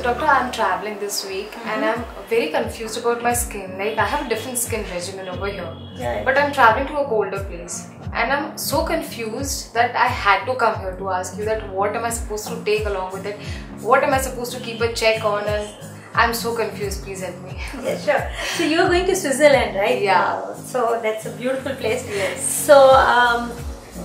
doctor, I'm traveling this week and I'm very confused about my skin. Like I have a different skin regimen over here, but I'm traveling to a colder place and I'm so confused that I had to come here to ask you that what am I supposed to take along with it? What am I supposed to keep a check on? And I'm so confused, please help me. Yeah, sure. So you're going to Switzerland, right? Yeah. So that's a beautiful place. Yes. So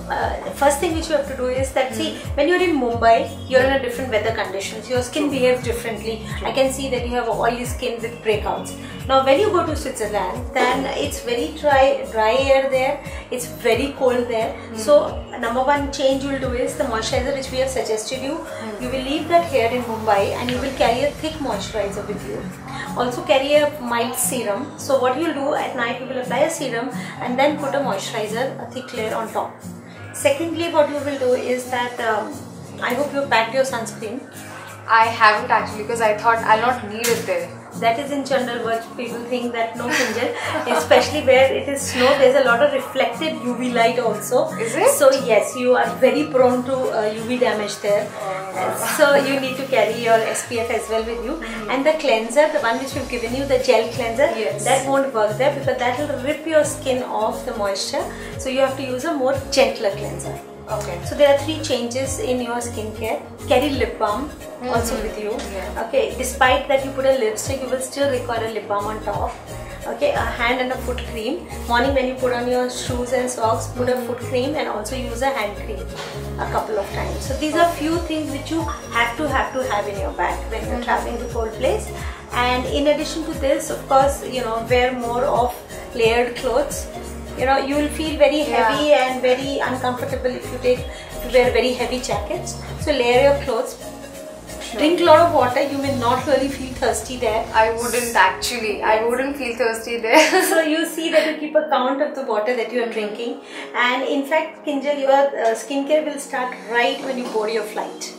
the first thing which you have to do is that see, when you're in Mumbai, you're in a different weather conditions. Your skin behaves differently. I can see that you have oily skin with breakouts. Now when you go to Switzerland, then it's very dry air there. It's very cold there. So number one change you will do is the moisturizer which we have suggested you. You will leave that here in Mumbai and you will carry a thick moisturizer with you. Also carry a mild serum. So what you will do at night, you will apply a serum and then put a moisturizer, a thick layer on top. Secondly, what you will do is that I hope you packed your sunscreen. I haven't actually because I thought I'll not need it there. That is in general what people think that no, Kinjal, especially where it is snow, there's a lot of reflected UV light also. Is it? So yes, you are very prone to UV damage there. So you need to carry your SPF as well with you. And the cleanser, the one which we've given you, the gel cleanser, that won't work there because that will rip your skin off the moisture. So you have to use a more gentler cleanser. Okay. So there are 3 changes in your skincare. Carry lip balm also with you. Okay. Despite that you put a lipstick, you will still require a lip balm on top. Okay. A hand and a foot cream. Morning when you put on your shoes and socks, put a foot cream and also use a hand cream a couple of times. So these are few things which you have to have in your bag when you're traveling to cold place. And in addition to this, of course, you know, wear more of layered clothes. You know, you will feel very heavy and very uncomfortable if you wear very heavy jackets. So layer your clothes. Drink a lot of water. You may not really feel thirsty there. I wouldn't actually. I wouldn't feel thirsty there. So you see that you keep a count of the water that you are drinking. And in fact, Kinjal, your skincare will start right when you board your flight.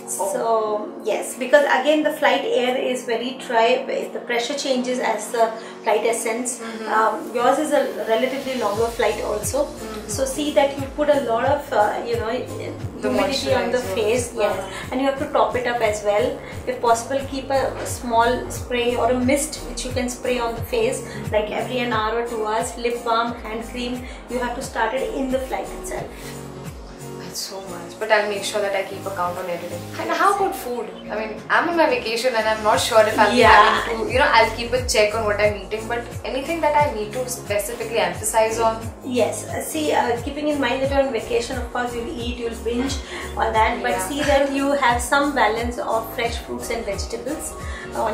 So yes, because again the flight air is very dry, the pressure changes as the flight ascends. Yours is a relatively longer flight also. So see that you put a lot of you know, humidity on the face, and you have to top it up as well. If possible, keep a small spray or a mist which you can spray on the face like every an hour or 2 hours. Lip balm, hand cream, you have to start it in the flight itself. So much, but I'll make sure that I keep a count on everything. And how about food? I mean, I'm on my vacation and I'm not sure if I'll be having to, you know, I'll keep a check on what I'm eating, but anything that I need to specifically emphasize on? Yes, see, keeping in mind that you're on vacation, of course you'll eat, you'll binge, all that, but see that you have some balance of fresh fruits and vegetables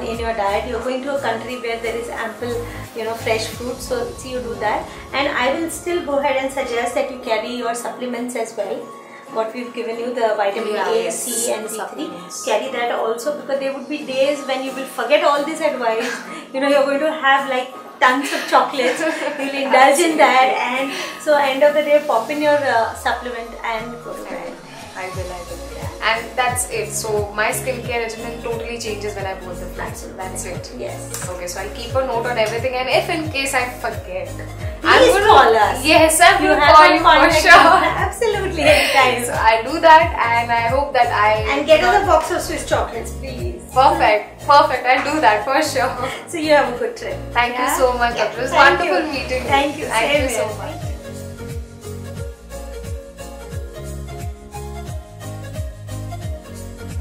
in your diet. You're going to a country where there is ample, you know, fresh fruit, so see you do that. And I will still go ahead and suggest that you carry your supplements as well. What we've given you, the vitamin A, C and D3, carry that also, because there would be days when you will forget all this advice. You know, you're going to have like tons of chocolates, you'll indulge in that, and so end of the day pop in your supplement and go to bed. I will. And that's it. So my skincare regimen totally changes when I board the flight. So that's it. Yes. Okay, so I'll keep a note on everything, and if in case I forget, please call us. Yes, I'm going to call you for sure. Absolutely, anytime. So I'll do that, and I hope that and get us a box of Swiss chocolates, please. Perfect. I'll do that for sure. So you have a good trip. Thank you so much, Doctor. It was wonderful meeting you. Thank you. Thank you so much.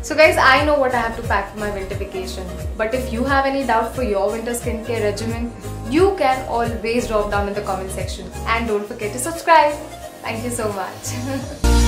So guys, I know what I have to pack for my winter vacation, but if you have any doubt for your winter skincare regimen, you can always drop down in the comment section, and don't forget to subscribe. Thank you so much.